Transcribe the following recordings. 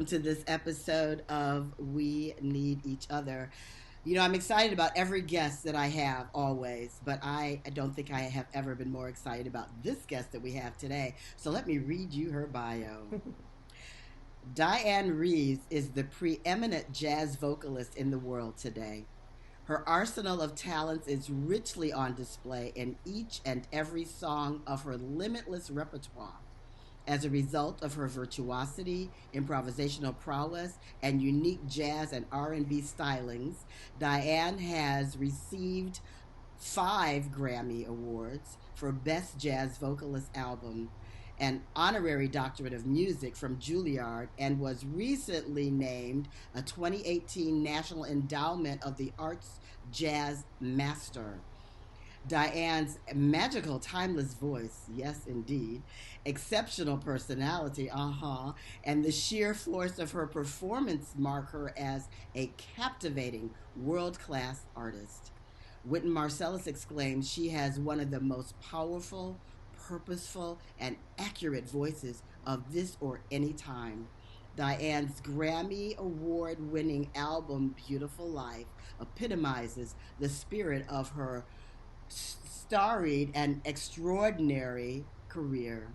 welcome to this episode of We Need Each Other. You know, I'm excited about every guest that I have always, but I don't think I have ever been more excited about this guest that we have today. So let me read you her bio. Dianne Reeves is the preeminent jazz vocalist in the world today. Her arsenal of talents is richly on display in each and every song of her limitless repertoire. As a result of her virtuosity, improvisational prowess, and unique jazz and R&B stylings, Dianne has received 5 Grammy Awards for Best Jazz Vocalist Album, an honorary doctorate of music from Juilliard, and was recently named a 2018 National Endowment of the Arts Jazz Master. Diane's magical, timeless voice, yes, indeed, exceptional personality, and the sheer force of her performance mark her as a captivating, world class artist. Wynton Marsalis exclaims she has one of the most powerful, purposeful, and accurate voices of this or any time. Diane's Grammy Award winning album, Beautiful Life, epitomizes the spirit of her storied and extraordinary career.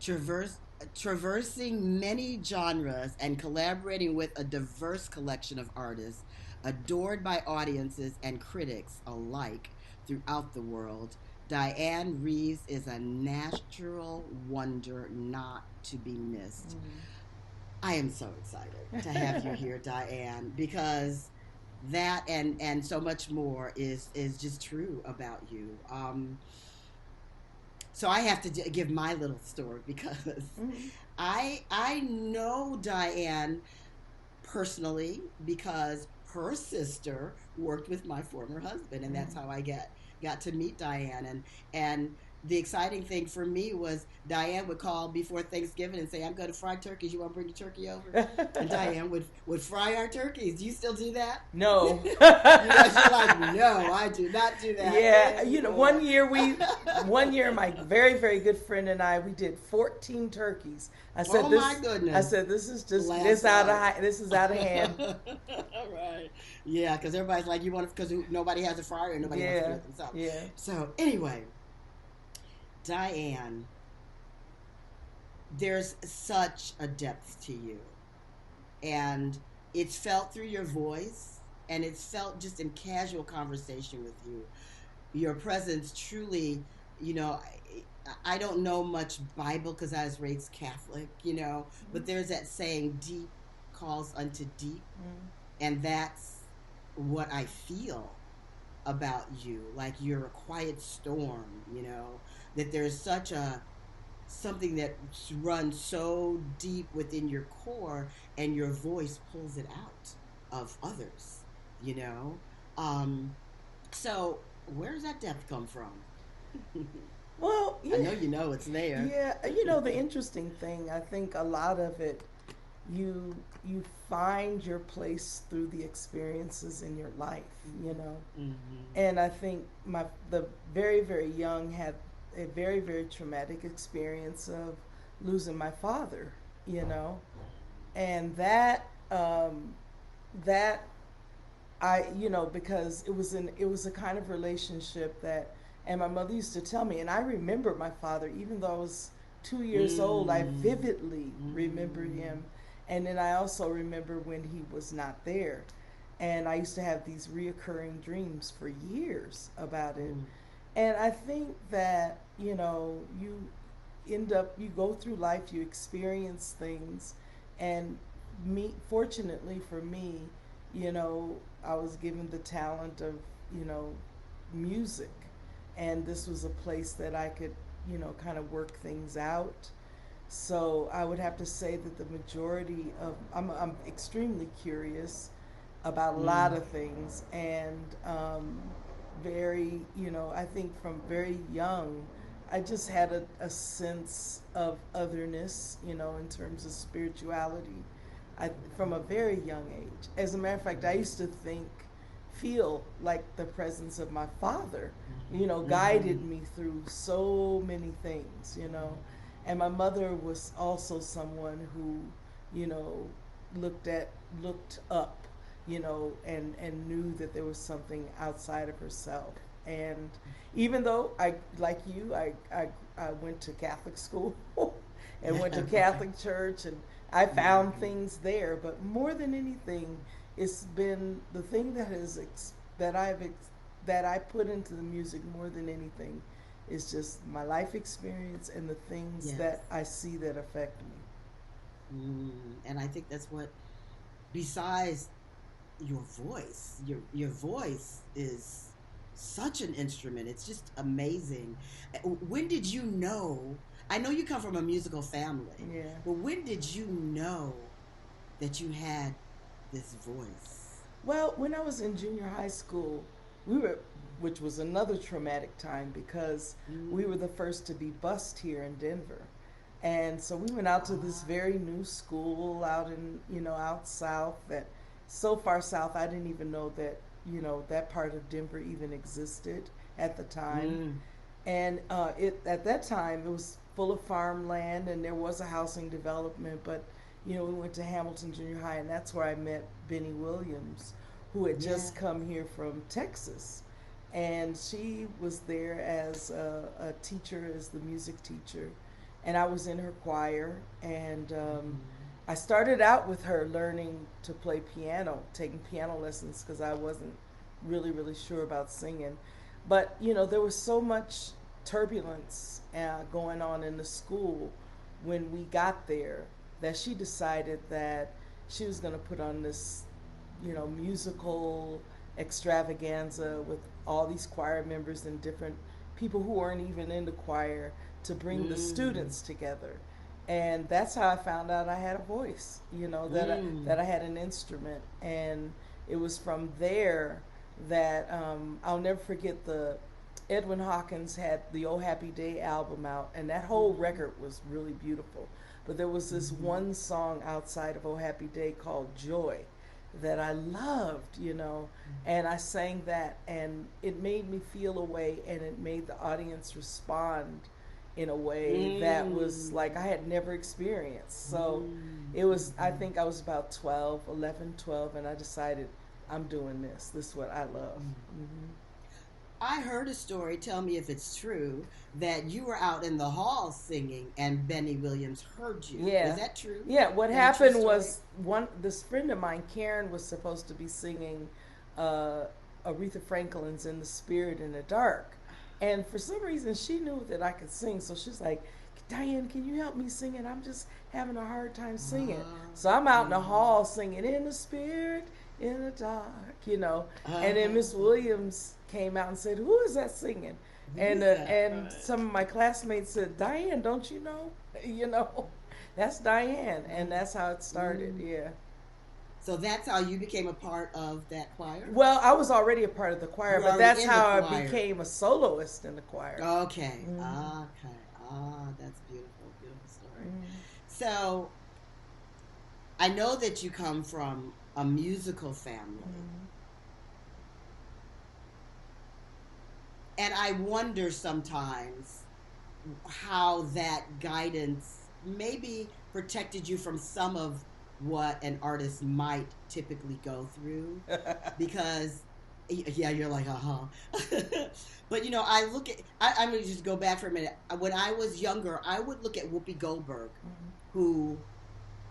Traverse, Traversing many genres and collaborating with a diverse collection of artists, adored by audiences and critics alike throughout the world, Dianne Reeves is a natural wonder not to be missed. I am so excited to have you here, Dianne, because that and so much more is just true about you. So I have to give my little story because I know Dianne personally because her sister worked with my former husband, and that's how I got to meet Dianne. And the exciting thing for me was Dianne would call before Thanksgiving and say, "I'm going to fry turkeys. You want to bring the turkey over?" And Dianne would fry our turkeys. Do you still do that? No. She's like, "No, I do not do that." Yeah, one year my very, very good friend and I, we did 14 turkeys. I said, oh my goodness! I said, this is just this is out of hand. Right? Yeah, because everybody's like, you want because nobody has a fryer and nobody wants to do it themselves. Yeah. So anyway, Dianne, there's such a depth to you, and it's felt through your voice, and it's felt just in casual conversation with you. Your presence truly, you know, I don't know much Bible because I was raised Catholic, but there's that saying, deep calls unto deep. And that's what I feel about you. Like you're a quiet storm, that there's something that runs so deep within your core and your voice pulls it out of others, So where does that depth come from? Well, I know it's there. Yeah, the interesting thing, I think a lot of it, you find your place through the experiences in your life, Mm-hmm. And I think the very, very young had a very, very traumatic experience of losing my father, and that because it was a kind of relationship that, and my mother used to tell me, and I remember my father, even though I was 2 years old, I vividly remember him. And then I also remember when he was not there. And I used to have these reoccurring dreams for years about it. And I think that, you go through life, you experience things. And fortunately for me, I was given the talent of, music. And this was a place that I could, kind of work things out. So I would have to say that the majority of I'm extremely curious about a lot of things, and very, I think from very young, I just had a sense of otherness, in terms of spirituality, from a very young age. As a matter of fact, I used to feel like the presence of my father, guided me through so many things, And my mother was also someone who you know, looked up, and knew that there was something outside of herself. And even though I, like you, I went to Catholic school and went to Right. Catholic church, and I found Hmm. things there. But more than anything, it's been the thing that that I put into the music more than anything is just my life experience and the things Yes. that I see that affect me. Mm. And I think that's what, besides your voice is such an instrument. It's just amazing. When did you know? I know you come from a musical family, Yeah. but when did you know that you had this voice? Well, when I was in junior high school, we were, which was another traumatic time because we Mm. were the first to be bused here in Denver. And so we went out to this Ah. very new school out in, out south, that so far south I didn't even know that, that part of Denver even existed at the time. Mm. And it at that time it was full of farmland and there was a housing development, but we went to Hamilton Junior High, and that's where I met Benny Williams, who had just Yes. come here from Texas, and she was there as a teacher, as the music teacher, and I was in her choir, and Hmm. I started out with her learning to play piano, taking piano lessons because I wasn't really sure about singing. But there was so much turbulence going on in the school when we got there that she decided that she was going to put on this, musical extravaganza with all these choir members and different people who weren't even in the choir to bring the Mm. students together. And that's how I found out I had a voice, that Mm. I had an instrument. And it was from there that I'll never forget the Edwin Hawkins had the Oh Happy Day album out, and that whole Mm. record was really beautiful. But there was this Mm. one song outside of Oh Happy Day called Joy that I loved, and I sang that, and it made me feel a way, and it made the audience respond in a way that was like I Mm. had never experienced. So Mm. it was, I Mhm. think I was about 12, 11, 12, and I decided I'm doing this. This is what I love. Mm. Hmm. I heard a story, tell me if it's true, that you were out in the hall singing and Benny Williams heard you. Is Yeah. that true? Yeah, what Is that a true happened story? was this friend of mine, Karen, was supposed to be singing uh, Aretha Franklin's In the Spirit in the Dark. And for some reason, she knew that I could sing. So she's like, Diane, can you help me sing it? I'm just having a hard time singing. Uh, So I'm out in the uh-huh, hall singing In the Spirit in the Dark. And then uh-huh. Miss Williams came out and said, who is that singing? Who And is uh, that? and Right. some of my classmates said, Diane, don't you know? you know, that's Diane, and Mm. that's how it started. Mm. Yeah. So that's how you became a part of that choir? Well, I was already a part of the choir, You were but already that's in the how I choir. became a soloist in the choir. Okay. Mm-hmm. Okay. Ah, that's beautiful. Beautiful story. Mm-hmm. So I know that you come from a musical family. Mm-hmm. And I wonder sometimes how that guidance maybe protected you from some of what an artist might typically go through. Because, yeah, you're like, uh huh. But I look at, I'm going to just go back for a minute. When I was younger, I would look at Whoopi Goldberg, who,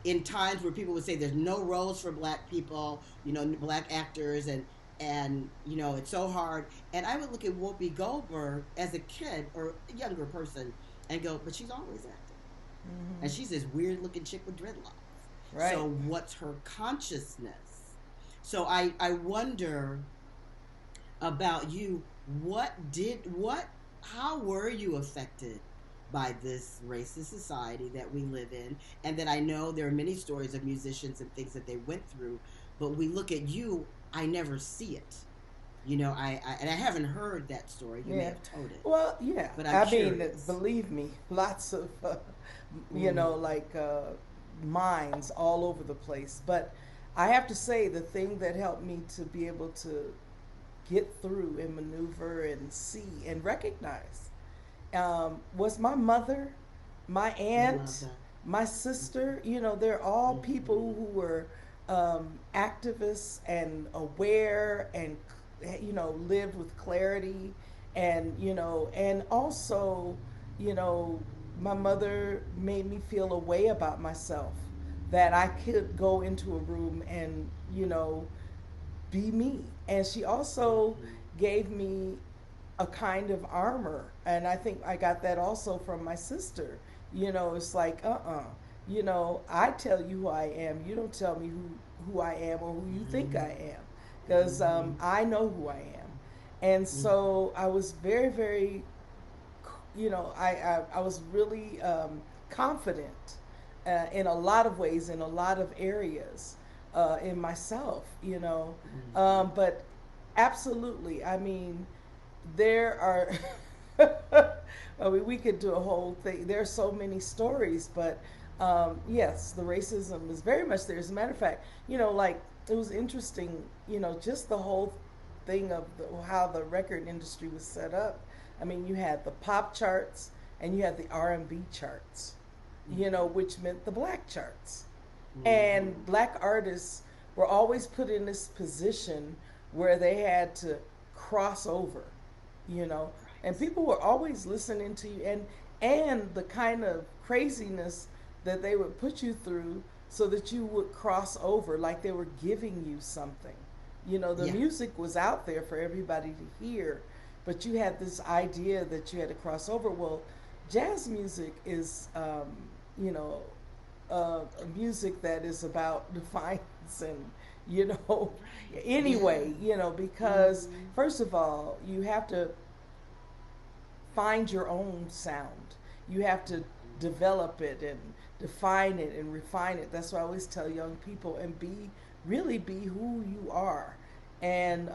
in times where people would say there's no roles for black people, black actors, and it's so hard. And I would look at Whoopi Goldberg as a kid or a younger person and go, but she's always acting, Mm-hmm. and she's this weird looking chick with dreadlocks. Right. So what's her consciousness? So I wonder about you. What how were you affected by this racist society that we live in? And that I know there are many stories of musicians and things that they went through, but we look at you, I never see it. And I haven't heard that story. You may Yeah. have told it, Well, yeah. but I'm I mean, curious. believe me, lots of, Mm. like minds all over the place. But I have to say, the thing that helped me to be able to get through and maneuver and see and recognize was my mother, my I love aunt, that. my sister, they're all people who were activists and aware and lived with clarity, and also, you know, my mother made me feel a way about myself, that I could go into a room and be me. And she also gave me a kind of armor. And I think I got that also from my sister. It's like, I tell you who I am. You don't tell me who I am or who you think I am. Because I know who I am. And so I was very, very, I was really confident in a lot of ways, in a lot of areas, in myself, but absolutely, I mean, there are I mean, we could do a whole thing. There are so many stories, but yes, the racism is very much there. As a matter of fact, like, it was interesting, just the whole thing of how the record industry was set up. I mean, you had the pop charts and you had the R&B charts, which meant the black charts. And black artists were always put in this position where they had to cross over, you know, and people were always listening to you, and the kind of craziness that they would put you through so that you would cross over, like they were giving you something. The Yeah. music was out there for everybody to hear, but you had this idea that you had to cross over. Well, jazz music is, you know, music that is about defiance and, you know, Yeah. anyway, because Mhm. first of all, you have to find your own sound. You have to develop it and define it and refine it. That's why I always tell young people, and really be who you are. And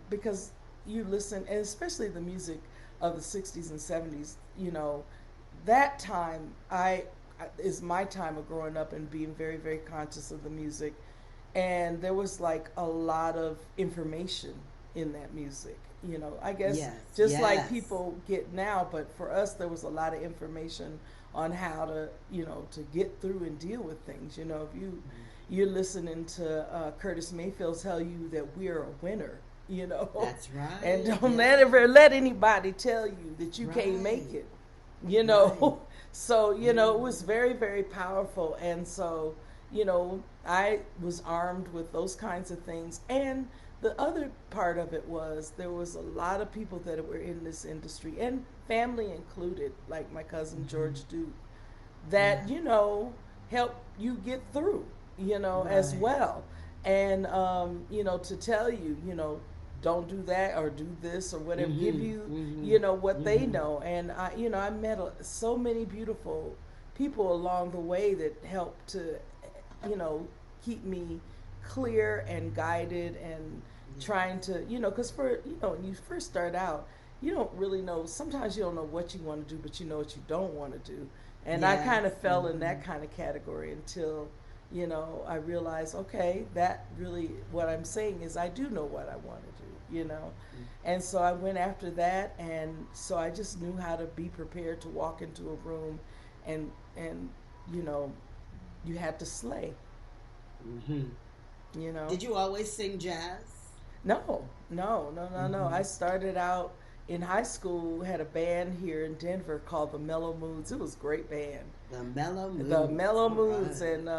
because you listen, and especially the music of the 60s and 70s, that time is my time of growing up and being very, very conscious of the music. And there was like a lot of information in that music. I guess Yes. just like Yes. people get now, but for us, there was a lot of information on how to, to get through and deal with things. If you're listening to Curtis Mayfield tell you that we're a winner, That's and right. don't Yes. ever let anybody tell you that you can't make Right. it, Right. so it Mm. was very, very powerful. And so I was armed with those kinds of things. And the other part of it was there was a lot of people that were in this industry, and family included, like my cousin Mhm. George Duke, Yeah. that help you get through, as Right. well. And to tell you, don't do that or do this or whatever, give Mhm. you Mhm. what they Mhm. know. And I met so many beautiful people along the way that helped to you know keep me clear and guided, and Yeah. trying to, because for when you first start out, you don't really know. Sometimes you don't know what you want to do, but you know what you don't want to do. And I Yes. kind of fell in that Mhm. kind of category until I realized, okay, that really, what I'm saying is, I do know what I want to do. And so I went after that, and so I just knew how to be prepared to walk into a room, and you know you had to slay. Mhm. you know Did you always sing jazz? No, no, no, no, no. I Mhm. started out in high school, had a band here in Denver called the Mellow Moods. It was a great band. The mellow The moods. Mellow All Moods. right. And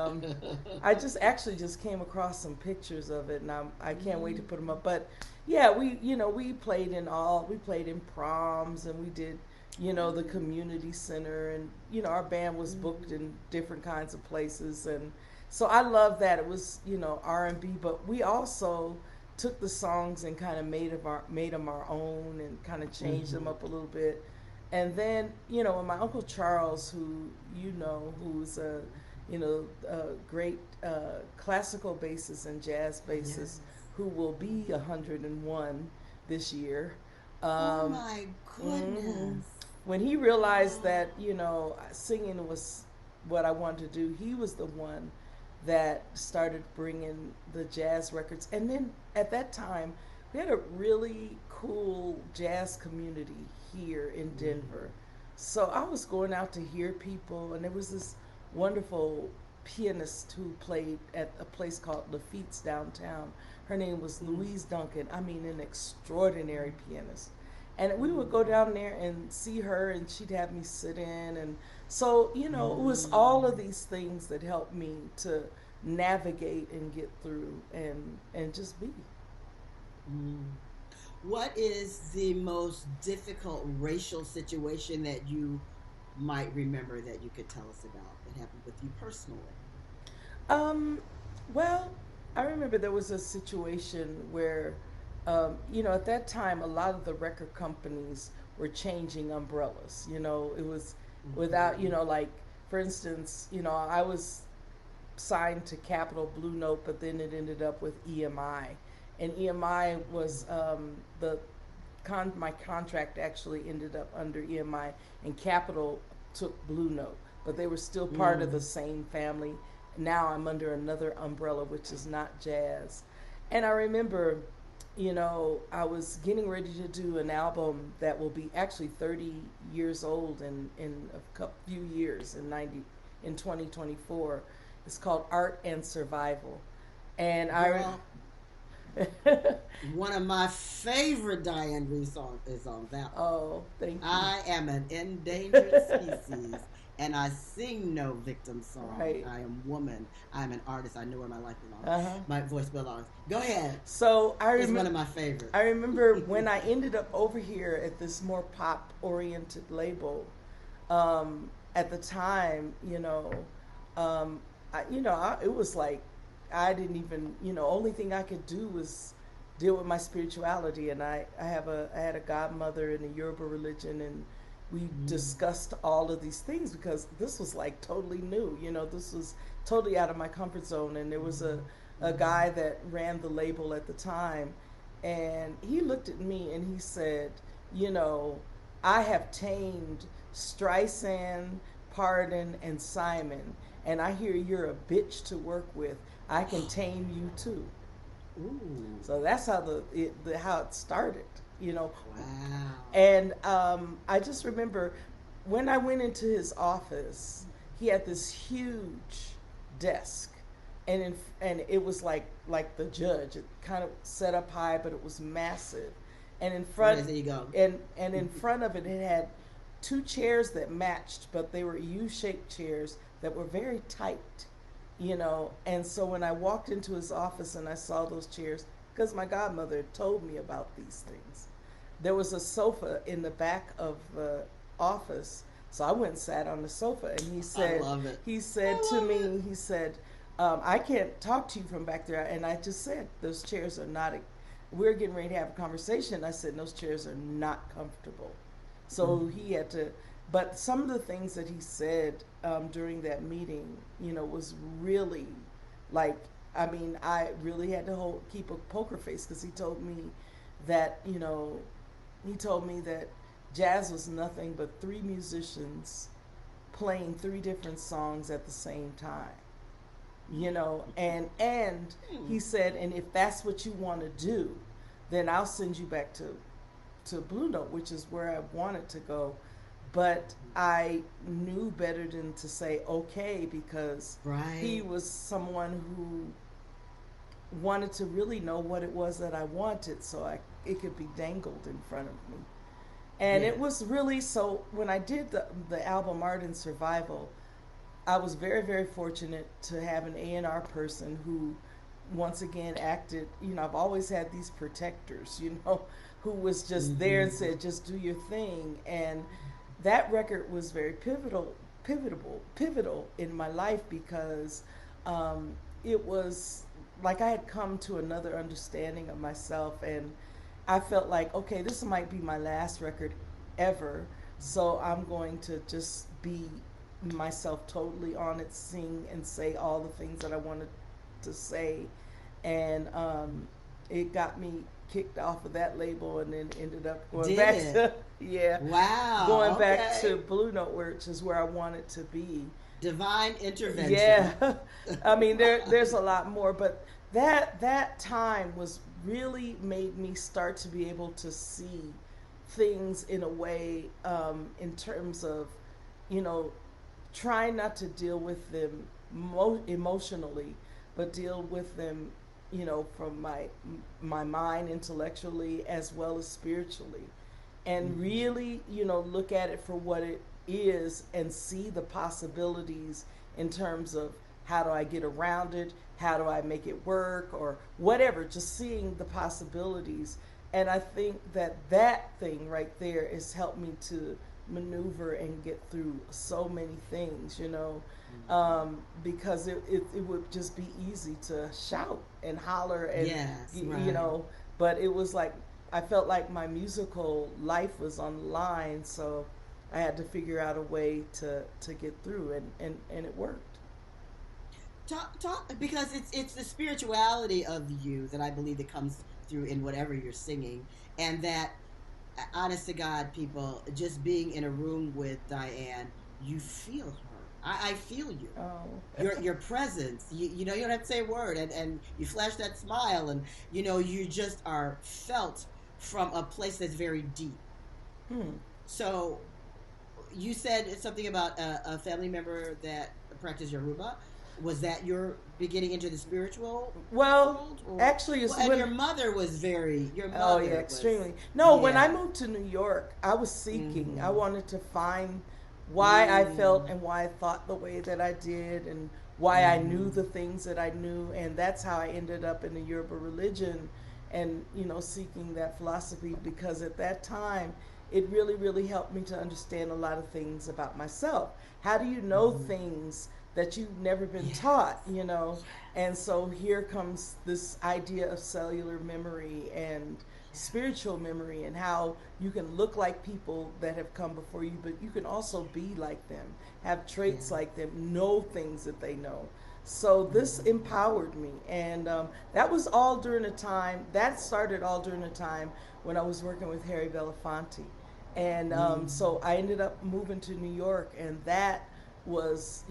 I just actually just came across some pictures of it, and I can't wait to Mhm. put them up. But yeah, we played in proms, and we did, the Mhm. community center, and our band was booked Mhm. in different kinds of places. And so I love that it was, R&B, but we also took the songs and kind of made them our own, and kind of changed them Mhm. up a little bit. And then, when my uncle Charles, who's a great classical bassist and jazz bassist, Yes. who will be 101 this year. Oh Um, my hmm goodness. When he realized Oh. that, singing was what I wanted to do, he was the one that started bringing the jazz records. And then at that time, we had a really cool jazz community here in Mhm. Denver. So I was going out to hear people, and there was this wonderful pianist who played at a place called Lafitte's downtown. Her name was Mm. Louise Duncan. I mean, an extraordinary pianist. And we would go down there and see her, and she'd have me sit in. And so, it was all of Mm. these things that helped me to navigate and get through and just be. Mm. What is the most difficult racial situation that you might remember that you could tell us about that happened with you personally? Um, well, I remember there was a situation where, at that time, a lot of the record companies were changing umbrellas. It was without, Mm-hmm. like, for instance, I was signed to Capital Blue Note, but then it ended up with EMI. And EMI was the my contract actually ended up under EMI, and Capital took Blue Note, but they were still part of the Mm. same family. Now I'm under another umbrella, which is not jazz. And I remember, I was getting ready to do an album that will be actually 30 years old in a few years in 2024. It's called Art and Survival. And Girl, one of my favorite Dianne Reeves songs is on that one. oh, thank you. I am an endangered species and I sing no victim song. Right. I am woman. I'm an artist. I know where my life belongs. Uh-huh. My voice belongs. Go ahead. So It's one of my favorites. I remember when I ended up over here at this more pop oriented label. At the time, it was like I didn't even, only thing I could do was deal with my spirituality. And I had a godmother in the Yoruba religion, and we Mm. discussed all of these things because this was like totally new. This was totally out of my comfort zone. And there was a guy that ran the label at the time, and he looked at me and he said, you know, I have tamed Streisand, Pardon, and Simon, and I hear you're a bitch to work with. I can tame you too. Ooh. So that's how how it started, you know. Wow. And I just remember when I went into his office, he had this huge desk, and it was like the judge. It kind of set up high, but it was massive. And in Right, front there you go. and in front of it, it had two chairs that matched, but they were U-shaped chairs that were very tight, And so when I walked into his office and I saw those chairs, because my godmother told me about these things, there was a sofa in the back of the office. So I went and sat on the sofa, and I love it. he I said to love it. me, he said, I can't talk to you from back there. And I just said, those chairs are not, we're getting ready to have a conversation. I said, those chairs are not comfortable. So he Mm-hmm. had to, but some of the things that he said during that meeting, was really like, I mean, I really had to keep a poker face because he told me that, he told me that jazz was nothing but three musicians playing three different songs at the same time, and he said, and if that's what you want to do, then I'll send you back to Blue Note, which is where I wanted to go. But I knew better than to say okay, because he Right. was someone who wanted to really know what it was that I wanted, so it could be dangled in front of me. And it Yes. was really, so when I did the album Art and Survival, I was very, very fortunate to have an A&R person who, once again, acted, I've always had these protectors, who was just there and Mm-hmm. said, just do your thing. And that record was very pivotal in my life, because um, it was like I had come to another understanding of myself, and I felt like, okay, this might be my last record ever, so I'm going to just be myself totally on it, sing and say all the things that I wanted to say. And it got me kicked off of that label, and then ended up going Did back it? to, yeah, going Wow. back to Okay. Blue Note, which is where I wanted to be. Divine intervention. Yeah, I mean there's a lot more, but that time was really made me start to be able to see things in a way, in terms of, you know try not to deal with them emotionally, but deal with them, from my mind intellectually as well as spiritually, and Mm-hmm. really, look at it for what it is and see the possibilities in terms of how do I get around it, how do I make it work, or whatever, just seeing the possibilities. And I think that that thing right there has helped me to maneuver and get through so many things, Mm-hmm. because it would just be easy to shout and holler and, Yes, you right. know, but it was like I felt like my musical life was on the line, so I had to figure out a way to get through, and it worked. Talk because it's the spirituality of you that I believe that comes through in whatever you're singing, and that honest to God, people, just being in a room with Dianne, you feel her. I feel you. Oh, Your presence. You don't have to say a word, and you flash that smile, and you just are felt from a place that's very deep. hmm. So you said something about a family member that practiced Yoruba. Was that your beginning into the spiritual Well, world, or actually, it's well? And when. your mother was very. Your Oh yeah, mother was, extremely. No, when I yeah. moved to New York, I was seeking. I Mm-hmm. wanted to find why I felt Mm. and why I thought the way that I did and why I knew Mm-hmm. the things that I knew, and that's how I ended up in the Yoruba religion and, seeking that philosophy, because at that time it really really helped me to understand a lot of things about myself. How do you know Mm-hmm. things that you've never been taught, Yes. and Yes. so here comes this idea of cellular memory and Yes. spiritual memory, and how you can look like people that have come before you, but you can also be like them, have traits Yeah. like them, know things that they know. So this Mm-hmm. empowered me, and that was all during a time. That started all during a time when I was working with Harry Belafonte, and so Mm-hmm. I ended up moving to New York, and that was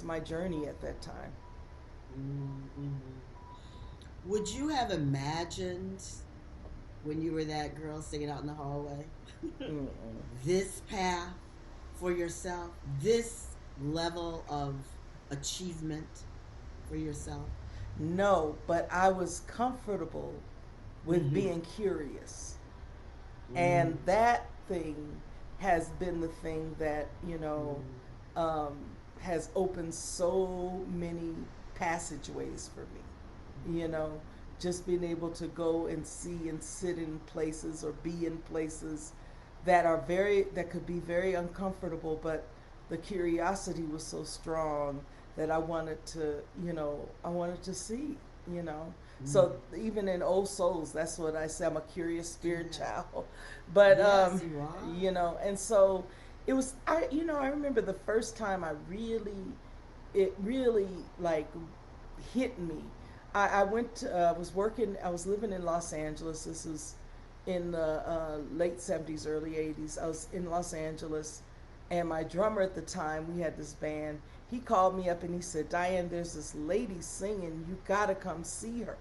my journey at that time. Mm-hmm. Would you have imagined when you were that girl singing out in the hallway Mm-mm. this path for yourself, this level of achievement for yourself? No, but I was comfortable with Mm-hmm. being curious. And Mm-hmm. that thing has been the thing that, um, has opened so many passageways for me. Just being able to go and see and sit in places or be in places that could be very uncomfortable, but the curiosity was so strong that I wanted to see, you know. Mm-hmm. So even in Old Souls, that's what I say. I'm a curious spirit Yes. child, but Yes, you are. and so I remember the first time it really like hit me. I was working. I was living in Los Angeles. This was in the late '70s, early '80s. I was in Los Angeles, and my drummer at the time, we had this band. He called me up and he said, "Dianne, there's this lady singing. You gotta come see her."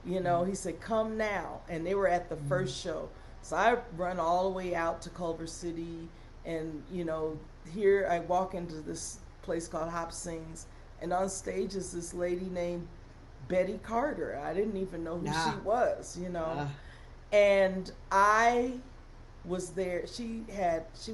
He said, "Come now," and they were at the Mm-hmm. first show. So I run all the way out to Culver City, and here I walk into this place called Hop Sings, and on stage is this lady named Betty Carter. I didn't even know who she Ah. was. Ah. And I was there. She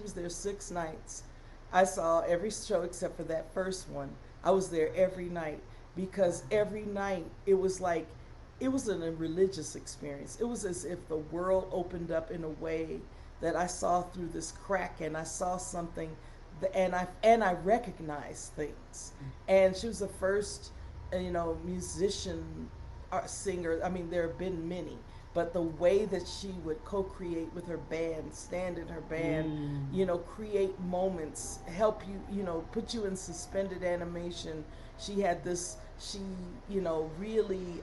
was there 6 nights. I saw every show except for that first one. I was there every night, because every night it was a religious experience. It was as if the world opened up in a way that I saw through this crack, and I saw something, and I recognized things. And she was the first, musician, singer. I mean, there have been many, but the way that she would co-create with her band, stand in her band, Mm. create moments, help you, put you in suspended animation. She had this. She, really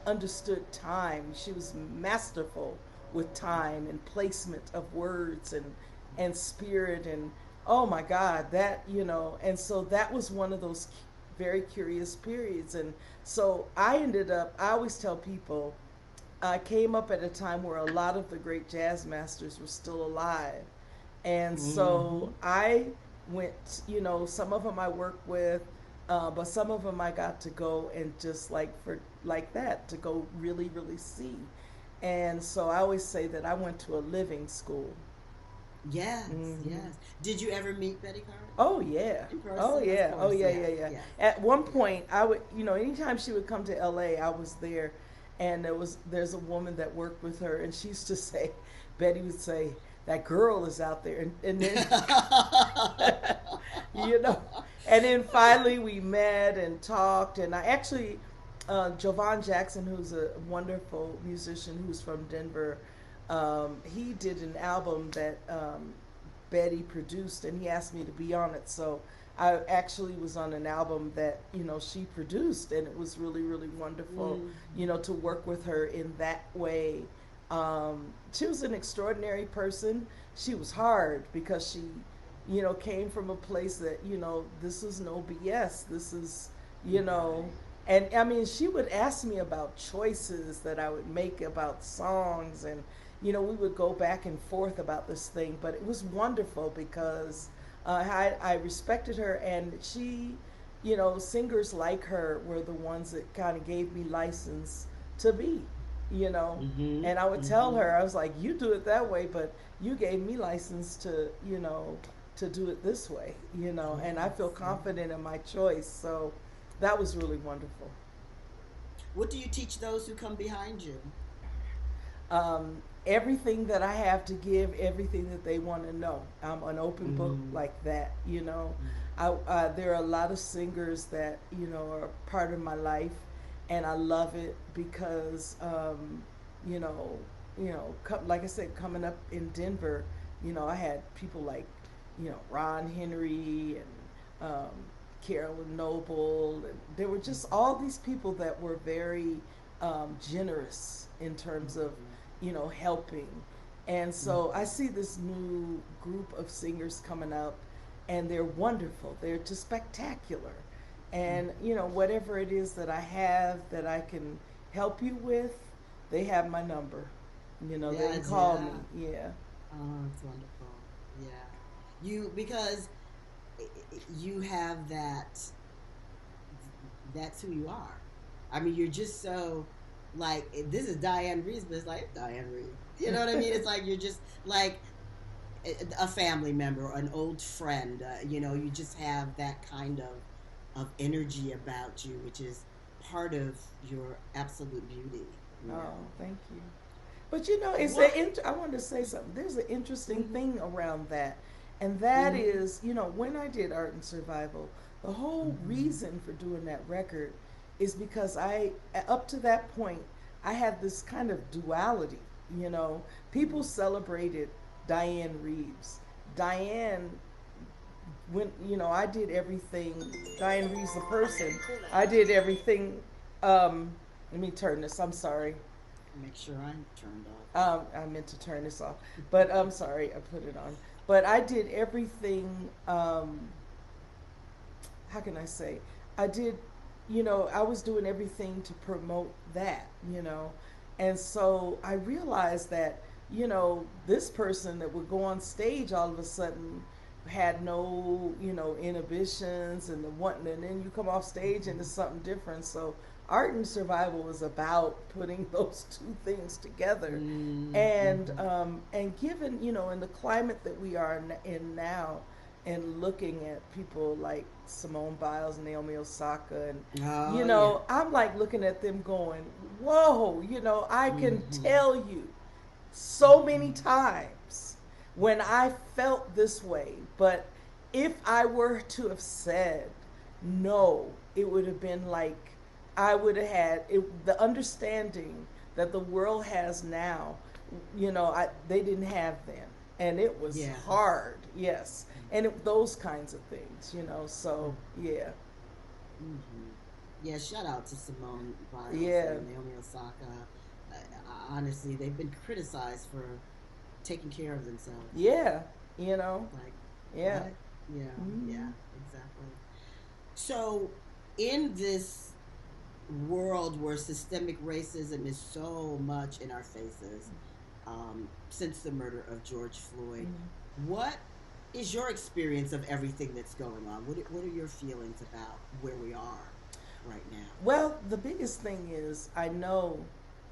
understood time. She was masterful with time and placement of words and spirit, and oh my God, and so that was one of those very curious periods. And so I always tell people, I came up at a time where a lot of the great jazz masters were still alive. And Mm-hmm. so I went, some of them I worked with, but some of them I got to go and just like for like that to go really, really see. And so I always say that I went to a living school. Yes, Hmm. yes. Did you ever meet Betty Carter Oh yeah. in Oh person? Of yeah. Oh course, yeah, yeah, yeah, yeah. yes, At one yeah. point I would, anytime she would come to LA, I was there, and there's a woman that worked with her, and she used to say, Betty would say, that girl is out there, and then you know, and then finally we met and talked, and I actually Jovan Jackson, who's a wonderful musician who's from Denver, he did an album that Betty produced, and he asked me to be on it. So I actually was on an album that she produced, and it was really, really wonderful, Mm, to work with her in that way. She was an extraordinary person. She was hard because she, came from a place that this is no BS. This is, you know, right. and I mean, she would ask me about choices that I would make about songs, and we would go back and forth about this thing, but it was wonderful because I respected her, and she, singers like her were the ones that kind of gave me license to be, you know. Mm-hmm. And I would tell Mm-hmm. her, I was like, you do it that way, but you gave me license to, to do it this way, and I feel Yes, yes. confident in my choice. So that was really wonderful. What do you teach those who come behind you? Everything that I have to give, everything that they want to know. I'm an open book Mm, like that. mm, There are a lot of singers that are part of my life, and I love it because you know, like I said, coming up in Denver, I had people like Ron Henry and Carolyn Noble, and there were just mm-hmm. all these people that were very generous in terms of Mm-hmm. helping. And so I Mm-hmm. see this new group of singers coming up, and they're wonderful. They're just spectacular. And, Mm-hmm. whatever it is that I have that I can help you with, they have my number. They can Yes, call yeah. me. Yeah. Oh, it's wonderful. Yeah. You because you have that's who you are. I mean, you're just so like this is Dianne Reeves, but it's like Dianne Reeves. You know what I mean? It's like you're just like a family member or an old friend. You just have that kind of energy about you, which is part of your absolute beauty. You Oh, know thank you. But what? I wanted to say something. There's an interesting Mm-hmm. thing around that, and that Mm-hmm. is, when I did Art and Survival, the whole Mm-hmm. reason for doing that record is because up to that point, I had this kind of duality. You know, people celebrated Dianne Reeves. Dianne, when I did everything. Dianne Reeves, the person, I did everything. Let me turn this. I'm sorry. Make sure I'm turned off. I meant to turn this off, but I'm sorry, I put it on. But I did everything. How can I say? I did, I was doing everything to promote that. And so I realized that, this person that would go on stage all of a sudden had no, inhibitions and the wanting, and then you come off stage and it's something different. So Art and Survival is about putting those two things together, Mm-hmm. and given in the climate that we are in now, and looking at people like Simone Biles and Naomi Osaka, and Oh yeah. I'm like looking at them going, whoa, I can Mm-hmm. tell you so many times when I felt this way, but if I were to have said no, it would have been like I would have had the understanding that the world has now. They didn't have then, and it was Yeah. hard. Yes, and those kinds of things. So yeah, Mm-hmm. Yeah. Shout out to Simone Biles yeah, and Naomi Osaka. Uh, Honestly, they've been criticized for taking care of themselves. yeah. You know, Like yeah. what? Yeah. Mm-hmm. Yeah. Exactly. So, in this world where systemic racism is so much in our faces, since the murder of George Floyd, Mm-hmm. what is your experience of everything that's going on? What are your feelings about where we are right now? Well, the biggest thing is I know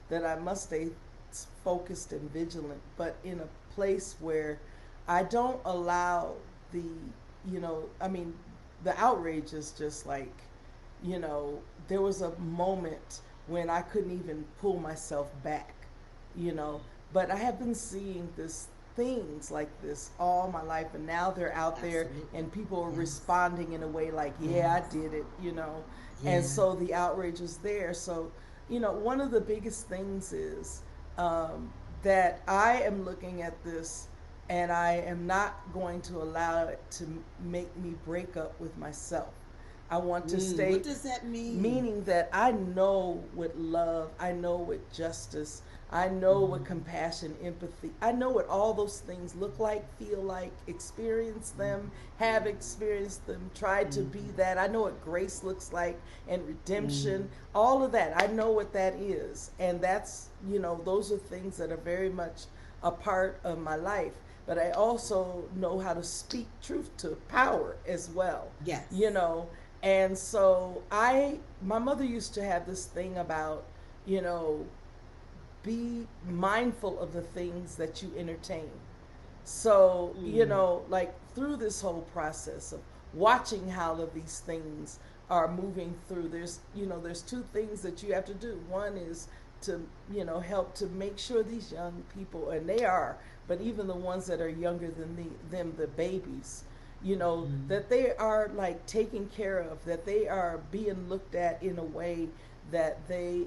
that I must stay focused and vigilant, but in a place where I don't allow the, I mean, the outrage is just like, there was a moment when I couldn't even pull myself back, you know. But I have been seeing this things like this all my life, and now they're out there Absolutely. and people are Yes. responding in a way like, yeah, I Yes. did it, and Yeah. so the outrage is there. So, one of the biggest things is that I am looking at this and I am not going to allow it to make me break up with myself. I want to What stay, does that mean? meaning that I know what love, I know what justice, I know what Mm-hmm. compassion, empathy, I know what all those things look like, feel like, experience them, have experienced them, tried to be Mm-hmm. that. I know what grace looks like and Mm-hmm. redemption, all of that. I know what that is. And that's, those are things that are very much a part of my life. But I also know how to speak truth to power as well, Yes. you know. And so my mother used to have this thing about, you know, be mindful of the things that you entertain. So, Mm. like through this whole process of watching how these things are moving through, there's two things that you have to do. One is to, help to make sure these young people, and they are, but even the ones that are younger than the babies, Mm-hmm. that they are like taken care of, that they are being looked at in a way that they,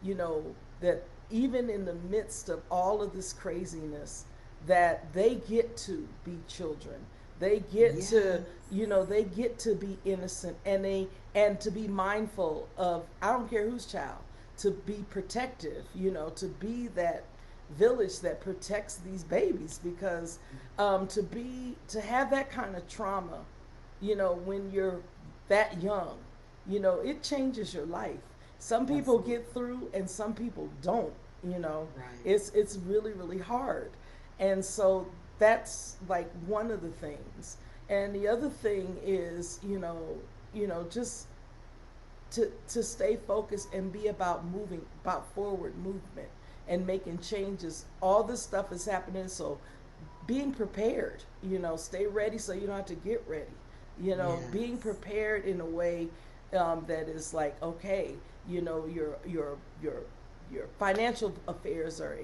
you know, that even in the midst of all of this craziness, that they get to be children. They get to, Yes. they get to be innocent, and to be mindful of, I don't care whose child, to be protective, to be that village that protects these babies, because to have that kind of trauma, when you're that young, it changes your life. Some people Absolutely. get through and some people don't. you know Right. it's really, really hard. And so that's like one of the things. And the other thing is, just to stay focused and be about moving, about forward movement and making changes. All this stuff is happening, so being prepared, stay ready so you don't have to get ready. Being Yes. prepared in a way that is like, okay, your financial affairs are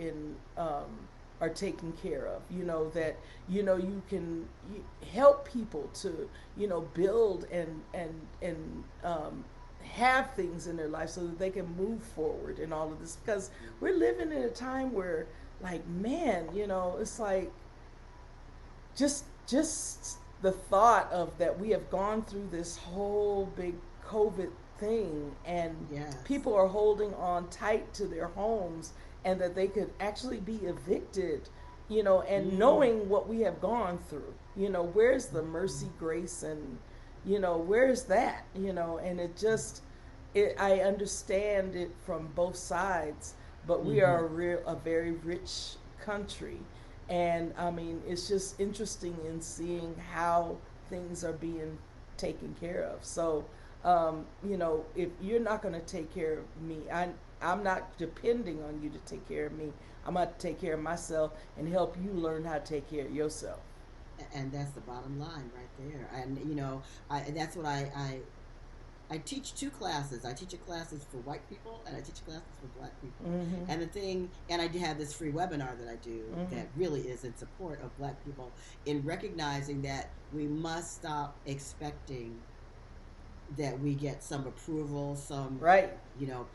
taken care of. That you can help people to build and have things in their life so that they can move forward in all of this, because we're living in a time where, like, man, it's like just the thought of that we have gone through this whole big COVID thing, and Yes. people are holding on tight to their homes, and that they could actually be evicted, and Mm. knowing what we have gone through, where's the Mm-hmm. mercy, grace, and where's that, and I understand it from both sides, but we Mm-hmm. are a very rich country. And I mean, it's just interesting in seeing how things are being taken care of. So, if you're not going to take care of me, I'm not depending on you to take care of me. I'm going to take care of myself and help you learn how to take care of yourself. And that's the bottom line right there. And that's what I teach two classes. I teach a classes for white people and I teach classes for black people. Mm-hmm. And I do have this free webinar that I do Mm-hmm. that really is in support of black people in recognizing that we must stop expecting that we get some approval, some, Right.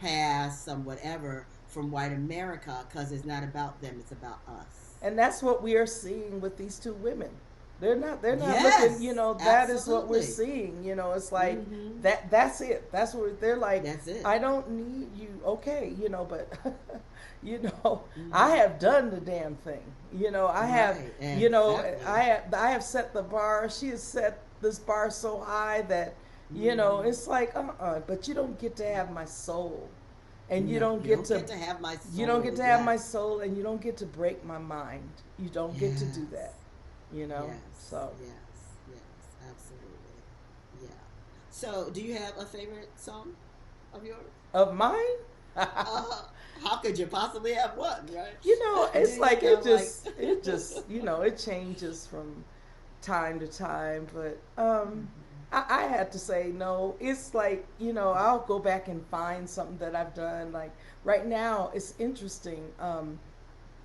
pass, some whatever from white America, because it's not about them, it's about us. And that's what we are seeing with these two women. They're not looking, Yes, that is what we're absolutely. seeing. It's like Mm-hmm. that's it. That's what they're like. That's it. I don't need you. Okay, but you know I Mm-hmm. have done the damn thing. I have, Right, exactly. I have set the bar. She has set this bar so high that Mm-hmm. it's like, but you don't get to have my soul, and you No, don't you get don't to get to have my you don't get soul. to have my Yes. soul, and you don't get to break my mind. You don't get to do that. Yes. you know. Yes, So yes, yes, absolutely. Yeah. So, do you have a favorite song of yours? of mine, Uh, how could you possibly have one, right? you know, Do it's you like have like? it just you know it changes from time to time, but I had to say no. It's like you know I'll go back and find something that I've done. Like right now, it's interesting.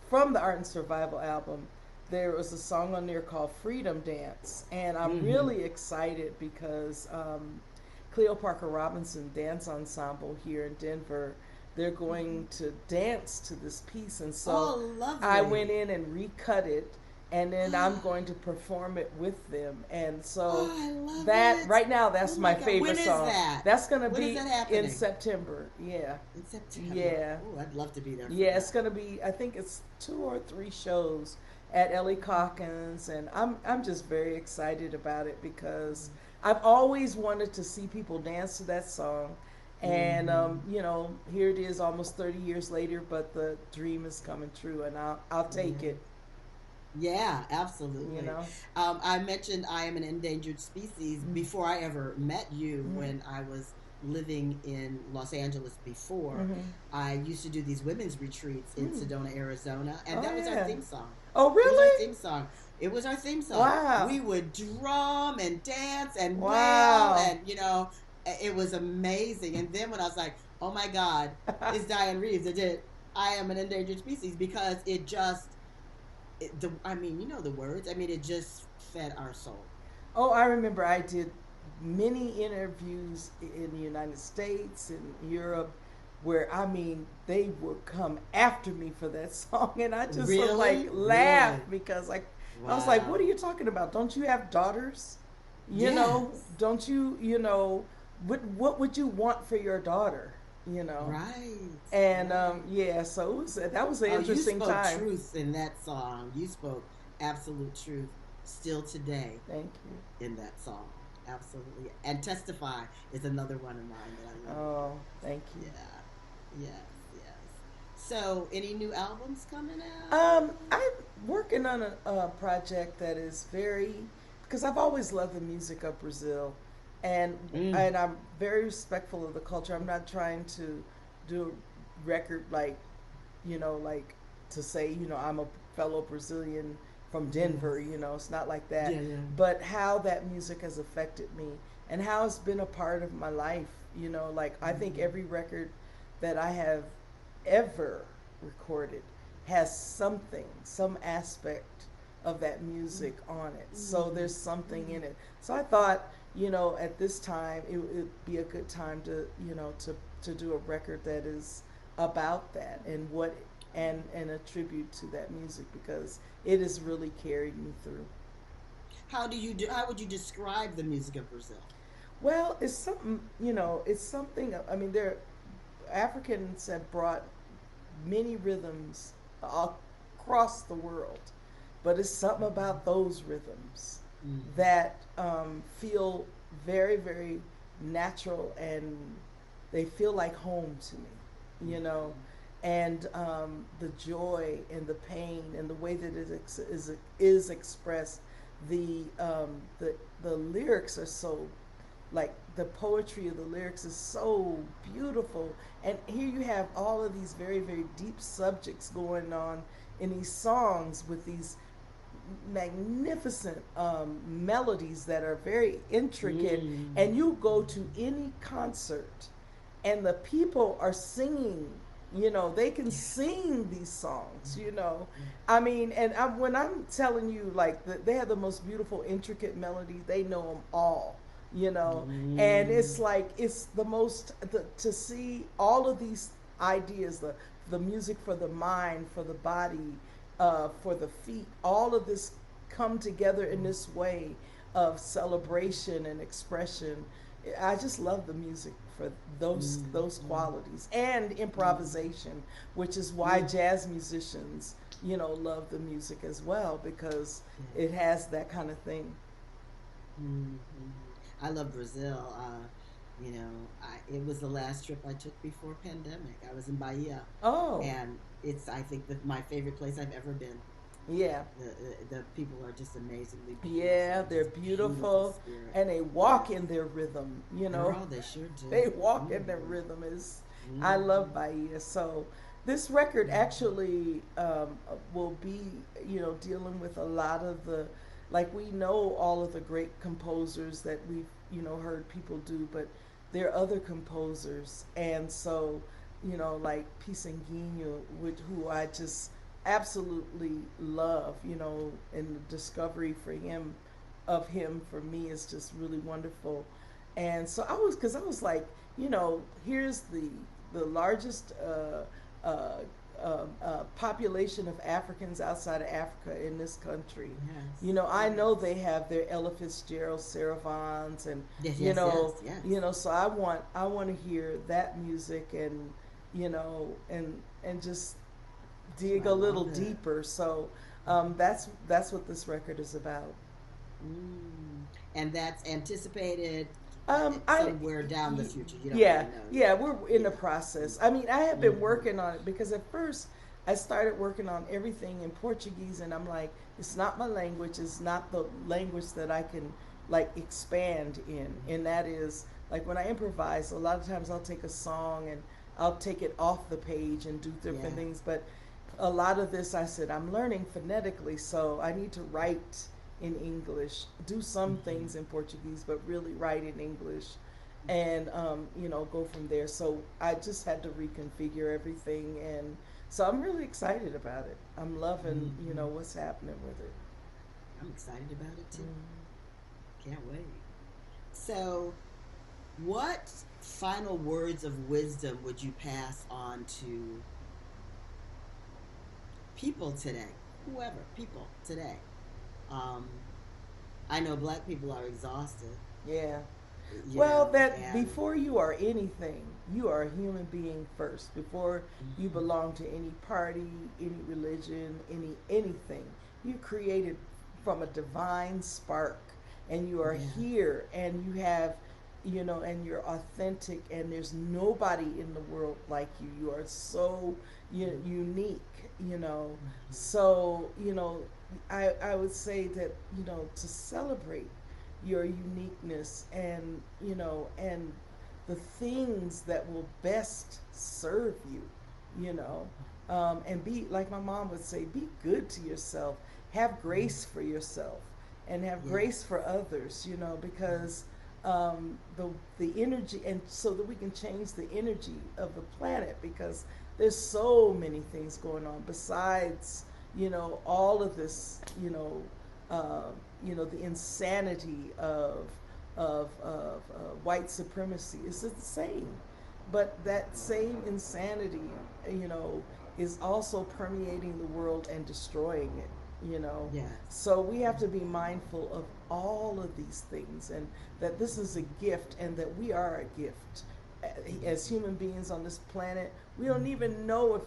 From the Art and Survival album, there was a song on there called Freedom Dance. And I'm Mm-hmm. really excited because Cleo Parker Robinson Dance Ensemble here in Denver, they're Mm-hmm. going to dance to this piece. And so Oh, I went lovely. in and recut it, and then I'm going to perform it with them. And so Oh, I love that it. right now, Oh that's my my God. When favorite is song. that? That's going to When is be that in happening? September. Yeah. In September. Yeah. Oh, I'd love to be there for Yeah, it's that. gonna be. I think it's 2 or 3 shows at Ellie Calkins, and I'm just very excited about it because I've always wanted to see people dance to that song, and Mm-hmm. you know, here it is, almost 30 years later, but the dream is coming true, and I'll take Yeah. it. Yeah, You absolutely. know. I mentioned I am an endangered species Mm-hmm. before I ever met you Mm-hmm. when I was living in Los Angeles before. Mm-hmm. I used to do these women's retreats in Mm. Sedona, Arizona, and Oh that was our yeah. theme song. Oh It was our really? theme song. It was our theme song. Wow. We would drum and dance and wail, Wow. and it was amazing. And then when I was like, "Oh my God, it's Dianne Reeves that did I am an endangered species," because it just I mean, you know the words. I mean, it just fed our soul. Oh, I remember I did many interviews in the United States and Europe where I mean they would come after me for that song and I just would like Really, laugh really. because like I was like, what are Wow. you talking about? Don't you have daughters? You know, Yes. don't you, you know, what would you want for your daughter? You know? Right. And Right. yeah, so that was an Oh, you interesting spoke time. truth in that song. You spoke absolute truth still today Thank you. in that song. Absolutely. And Testify is another one of mine that I love. Oh, thank you. Yeah. Yes, yes. So, any new albums coming out? I'm working on a project that is very because I've always loved the music of Brazil, and Mm. and I'm very respectful of the culture. I'm not trying to do a record like you know like to say you know I'm a fellow Brazilian from Denver. Yes. You know, it's not like that. Yeah, yeah. But how that music has affected me and how it's been a part of my life. You know, like I think Mm. every record that I have ever recorded has something, some aspect of that music on it. So Mm. there's something Mm. in it. So I thought, you know, at this time it would be a good time to, you know, to do a record that is about that and what and a tribute to that music because it has really carried me through. How would you describe the music of Brazil? Well, it's something, you know, it's something. I mean, there Africans have brought many rhythms across the world, but it's something about those rhythms Mm-hmm. that feel very, very natural and they feel like home to me, you know. Mm-hmm. And the joy and the pain and the way that is expressed, the the lyrics are so like the poetry of the lyrics is so beautiful and here you have all of these very very deep subjects going on in these songs with these magnificent melodies that are very intricate and you go to any concert and the people are singing you know they can Yes. sing these songs you know Yeah. I mean and when I'm telling you like they have the most beautiful intricate melodies they know them all you know and it's Mm. like it's the most to see all of these ideas the music for the mind for the body for the feet all of this come together in this way of celebration and expression I just love the music for Mm. those Mm. qualities and Mm. improvisation which is why Mm. jazz musicians you know love the music as well because Yes. it has that kind of thing. Mm. I love Brazil. It was the last trip I took before pandemic. I was in Bahia, Oh, and it's I think my favorite place I've ever been. Yeah. The people are just amazingly Yeah, beautiful, they're just beautiful beautiful spirit. and they walk Yes. in their rhythm, you know. Girl, they sure do. They walk in their Mm-hmm. rhythm is I love Mm-hmm. Bahia. So this record Mm-hmm. actually will be, dealing with a lot of the, like we know all of the great composers that we've, heard people do, but there are other composers. And so, like Pisanguinho, who I just absolutely love, and the discovery for him of him for me is just really wonderful. And so because I was like, here's the largest population of Africans outside of Africa in this country. Yes. I know Yes. they have their Ella Fitzgerald, Sarah Vaughan's, and Yes. you Yes. Yes. know, Yes. so I want to hear that music, and and just dig I a little love it. deeper. So that's what this record is about. And that's anticipated I somewhere down the future. You don't Yeah, really know yeah, yet. we're in the Yeah. process. I mean, I have been Mm-hmm. working on it because at first I started working on everything in Portuguese, and I'm like, it's not my language. It's not the language that I can like expand in, and that is like when I improvise. A lot of times I'll take a song and I'll take it off the page and do different Yeah. things, but a lot of this I said I'm learning phonetically, so I need to write in English, do some Mm-hmm. things in Portuguese, but really write in English, and go from there. So I just had to reconfigure everything, and so I'm really excited about it. I'm loving Mm-hmm. what's happening with it. I'm excited about it too. Mm. Can't wait. So, what final words of wisdom would you pass on to people today? Whoever, people today. Um, I know black people are exhausted, Yeah. you Well, know, that and before you are anything, you are a human being first. Before you mhm, belong to any party, any religion, anything, you created from a divine spark, and you are yeah, here, and you have, and you're authentic, and there's nobody in the world like you. You are so unique, you know. mhm, So I would say that to celebrate your uniqueness, and and the things that will best serve you, and be like my mom would say, be good to yourself, have mhm, grace for yourself, and have grace yes, for others, because yes, the energy, and so that we can change the energy of the planet, because there's so many things going on besides all of this, uh, the insanity of white supremacy is the same. But that same insanity, you know, is also permeating the world and destroying it. yes, So we have to be yes, mindful of all of these things, and that this is a gift, and that we are a gift as mhm, human beings on this planet. We don't even know if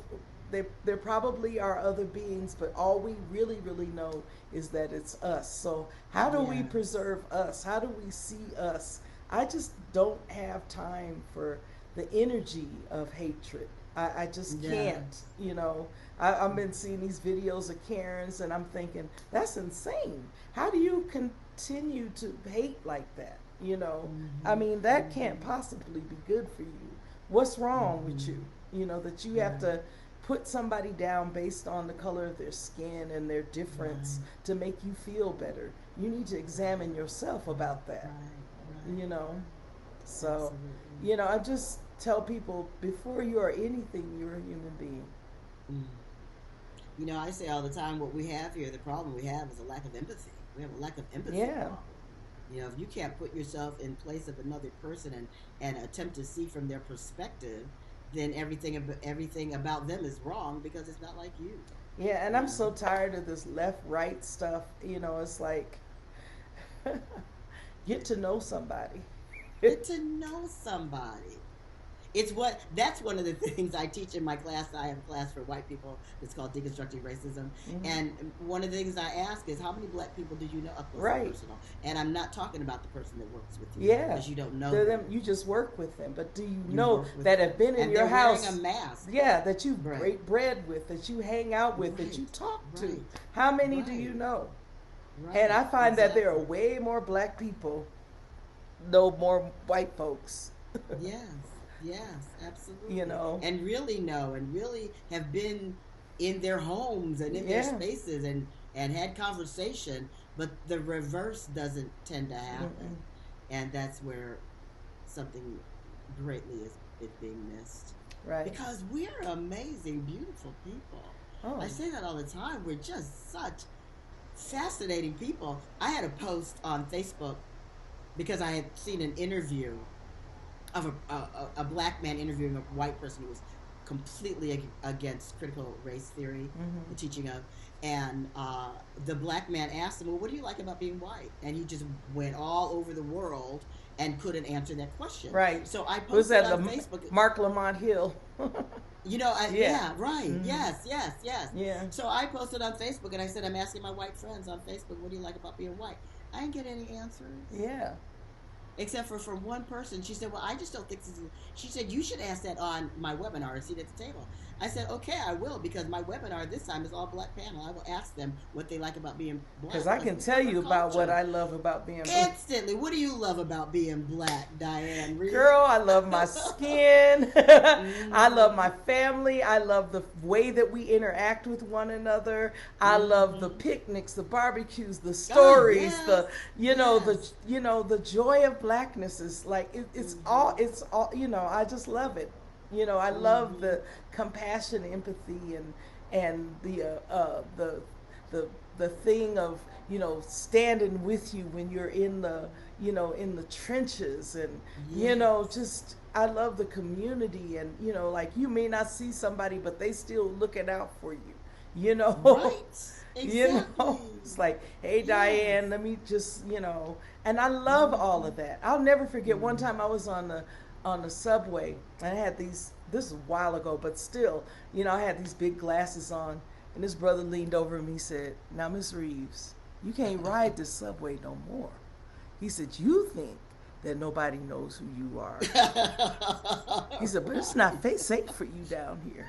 there probably are other beings, but all we really, really know is that it's us. So, how do we yes, preserve us? How do we see us? I just don't have time for the energy of hatred. I just can't, yes, I've been mhm, seeing these videos of Karens, and I'm thinking, that's insane. How do you continue to hate like that? I mhm, mean, that can't mhm, possibly be good for you. What's wrong with you? mhm, That you have right, to put somebody down based on the color of their skin and their difference right, to make you feel better. You need to right, examine yourself about that, right, right, you know? right, So, absolutely. I just tell people, before you are anything, you're a human being. Mm. I say all the time, what we have here, the problem we have is a lack of empathy. We have a lack of empathy Yeah. problem. If you can't put yourself in place of another person and attempt to see from their perspective, then everything about them is wrong because it's not like you. Yeah, and You I'm know, so tired of this left right stuff. It's like, get to know somebody. get to know somebody. it's what that's one of the things I teach in my class. I have a class for white people. It's called Deconstructing Racism. Mm-hmm. And one of the things I ask is, how many black people do you know up close and Right. personal? And I'm not talking about the person that works with you, Yeah. because you don't know They're them. them. You just work with them, but do you You know work with that them, have been in and your they're wearing a house? mask. Yeah, that you Right, break bread with, that you hang out with, that right, you talk to. right, How many do you right, know? And right. I find that there are Exactly. way more black people know more white folks. Yes, yes, You absolutely. know? And really know and really have been in their homes and in their Yeah. spaces and had conversation, but the reverse doesn't tend to Mm-mm. happen. And that's where something greatly is being missed. Right. Because we're amazing, beautiful people. I Oh. say that all the time. We're just such fascinating people. I had a post on Facebook because I had seen an interview of a black man interviewing a white person who was completely against critical race theory, Mm-hmm. the teaching of, and the black man asked him, "Well, what do you like about being white?" And he just went all over the world and couldn't answer that question. Right. So I Was posted that on Facebook, Mark Lamont Hill? Yeah. yeah, right, Mm-hmm. yes, yes, yes. Yeah. So I posted on Facebook and I said, I'm asking my white friends on Facebook, what do you like about being white? I didn't get any answers, Yeah. except for from one person. She said, "Well, I just don't think this is." She said, "You should ask that on my webinar, a seat at the table." I said, "Okay, I will, because my webinar this time is all black panel. I will ask them what they like about being Because black, I because can it's tell our you about what culture." I love about being black. Instantly, what do you love about being black, Dianne Reeves? Girl, I love my skin. I love my Mm-hmm. family. I love the way that we interact with one another. I love the Mm-hmm. picnics, the barbecues, the Oh stories, yes, the yes. the joy of blackness is like Mm-hmm. it's all I just love it. I love Mm-hmm. the compassion, empathy, and the the thing of standing with you when you're in the in the trenches, and Yes. just I love the community, and like you may not see somebody, but they still looking out for you, you know. Right. Exactly. It's like, hey Yes. Diane, let me just and I love all Mm-hmm. of that. I'll never forget one Mm-hmm. time I was on the subway, and I had these, this is a while ago, but still, I had these big glasses on, and this brother leaned over me. He said, now Miss Reeves, you can't ride this subway no more. He said, you think that nobody knows who you are. He said, but it's not Right. safe for you down here.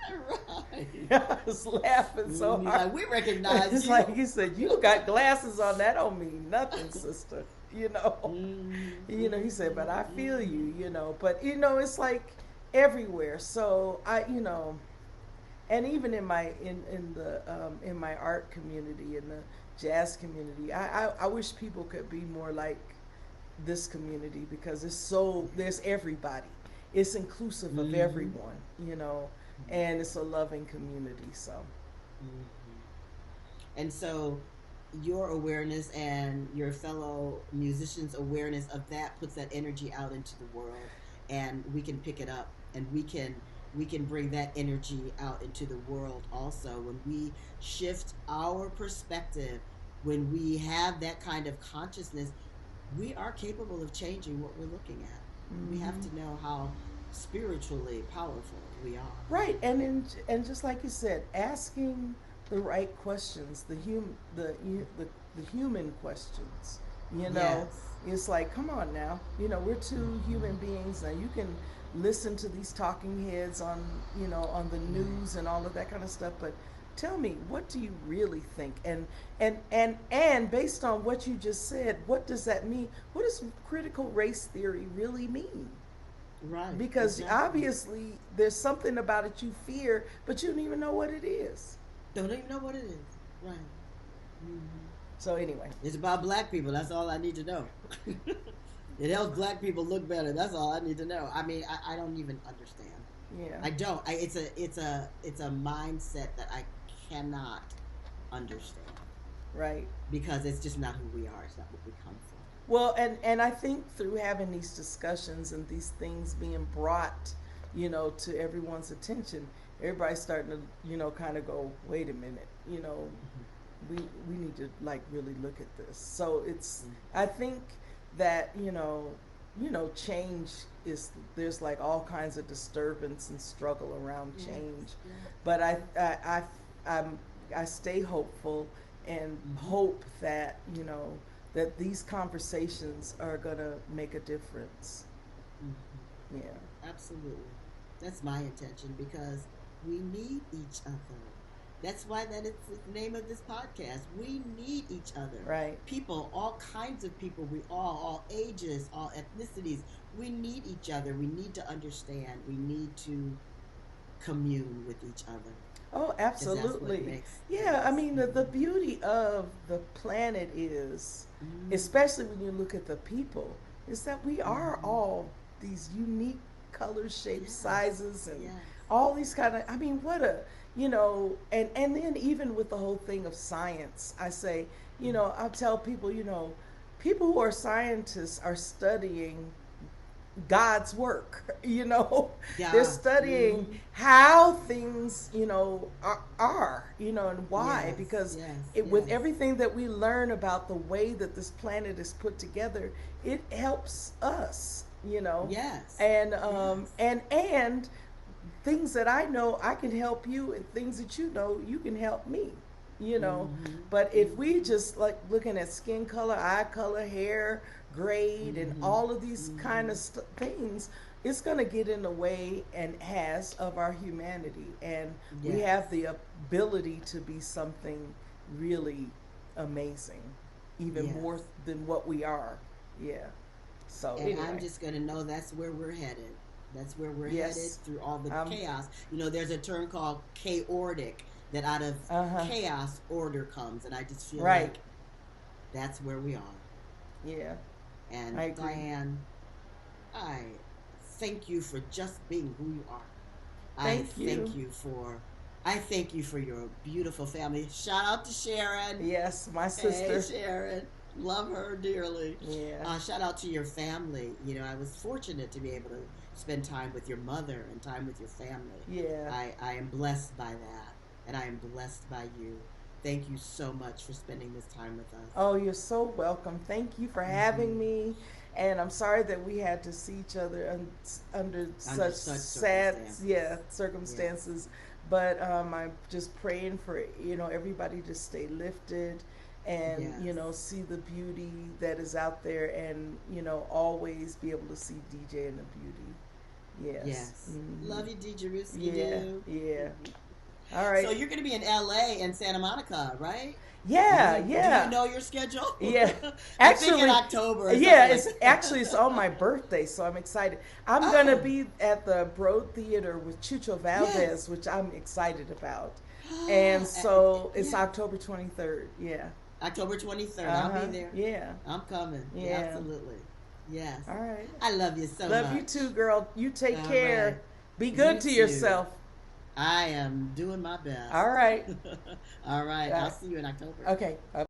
Right. I was laughing so Mm, he's hard. like, we recognize It's like you. he said, you got glasses on, that don't mean nothing, sister. You know. Mm-hmm. He said, but I feel Mm-hmm. you. But it's like everywhere. So and even in my art community, in the jazz community, I wish people could be more like this community, because there's everybody. It's inclusive of Mm-hmm. everyone, and it's a loving community. So Mm-hmm. And so your awareness and your fellow musicians' awareness of that puts that energy out into the world, and we can pick it up, and we can bring that energy out into the world also when we shift our perspective, when we have that kind of consciousness. We are capable of changing what we're looking at. We have hmm to know how spiritually powerful we are. right, and just like you said, asking the right questions, the human questions. You know, Yes. it's like, come on now. We're two human beings. Now you can listen to these talking heads on the Right. news and all of that kind of stuff, but tell me, what do you really think? And based on what you just said, what does that mean? What does critical race theory really mean? Right. Because Exactly. obviously there's something about it you fear, but you don't even know what it is. Don't even know what it is. Right. Hmm. So anyway, It's about black people. That's all I need to know. It helps black people look better. That's all I need to know. I mean, I don't even understand. yeah, I don't. It's a mindset that I cannot understand, right. because it's just not who we are. It's not what we come from. Well, and I think through having these discussions and these things being brought, to everyone's attention, everybody's starting to, kind of go, wait a minute, we need to like really look at this. So it's, Mm-hmm. I think that change is, there's like all kinds of disturbance and struggle around Yes, change, yes. but I'm, I stay hopeful and Mm-hmm. hope that that these conversations are gonna make a difference. Mm-hmm. Yeah. Absolutely. That's my intention because we need each other. That's why that is the name of this podcast. We need each other. Right. People, all kinds of people, all ages, all ethnicities. We need each other. We need to understand. We need to commune with each other Oh, because that's what absolutely. makes, Yeah, I yes. mean, the beauty of the planet is, Mm-hmm. especially when you look at the people, is that we are Mm-hmm. all these unique colors, shapes, Yes. sizes, and Yes. all these kind of, I mean, what a, and then even with the whole thing of science, I say, I tell people, people who are scientists are studying God's work. They're Yeah. studying Mm-hmm. how things, and why. Yes. Because Yes. with Yes. everything that we learn about the way that this planet is put together, it helps us, Yes. and Yes. things that I know, I can help you, and things that you can help me. You know, Mm-hmm. but if we Mm-hmm. just like looking at skin color, eye color, hair, grade, and Mm-hmm. all of these kind Mm-hmm. of things, it's going to get in the way and has of our humanity. And we have Yes. the ability to be something really amazing, even more Yes. than what we are. Yeah. So And I'm anyway, just going to know that's where we're headed. That's where we're headed yes. through all the Um. chaos. There's a term called chaotic, that out of Uh huh. chaos, order comes. And I just feel Right. like that's where we are. Yeah. And I agree. Dianne, I thank you for just being who you are. I Thank thank you. you for I thank you for your beautiful family. Shout out to Sharon. Yes, my Hey, sister. Sharon. Love her dearly. Yeah. Shout out to your family. I was fortunate to be able to spend time with your mother and time with your family. Yeah. I am blessed by that, and I am blessed by you. Thank you so much for spending this time with us. Oh, you're so welcome. Thank you for having Hmm. me. And I'm sorry that we had to see each other under Under such such sad, circumstances. yeah, Yes. circumstances. But I'm just praying for everybody to stay lifted, and Yes. see the beauty that is out there, and always be able to see DJ in the beauty. Yes. Yes. Hmm. Love you, DJ Risky Yeah. Doo. Yeah. All So right. you're going to be in LA and Santa Monica, right? Do Yeah. you Yeah. know your schedule? Yeah, I think in actually, October or yeah, something like it's actually that. it's on my birthday, so I'm excited. I'm gonna Oh, be at the Broad Theater with Chucho yes. Valdez, which I'm excited about, and so it's Yeah. October 23rd. Yeah. October 23rd. Uh I'll be huh. there. Yeah. I'm coming. Yeah. Absolutely. Yes. All right. I love you so Love you much. too, girl. You take All right. care. Be good You to too. yourself. I am doing my best. All right. All right. Uh, I'll see you in October. okay. Bye.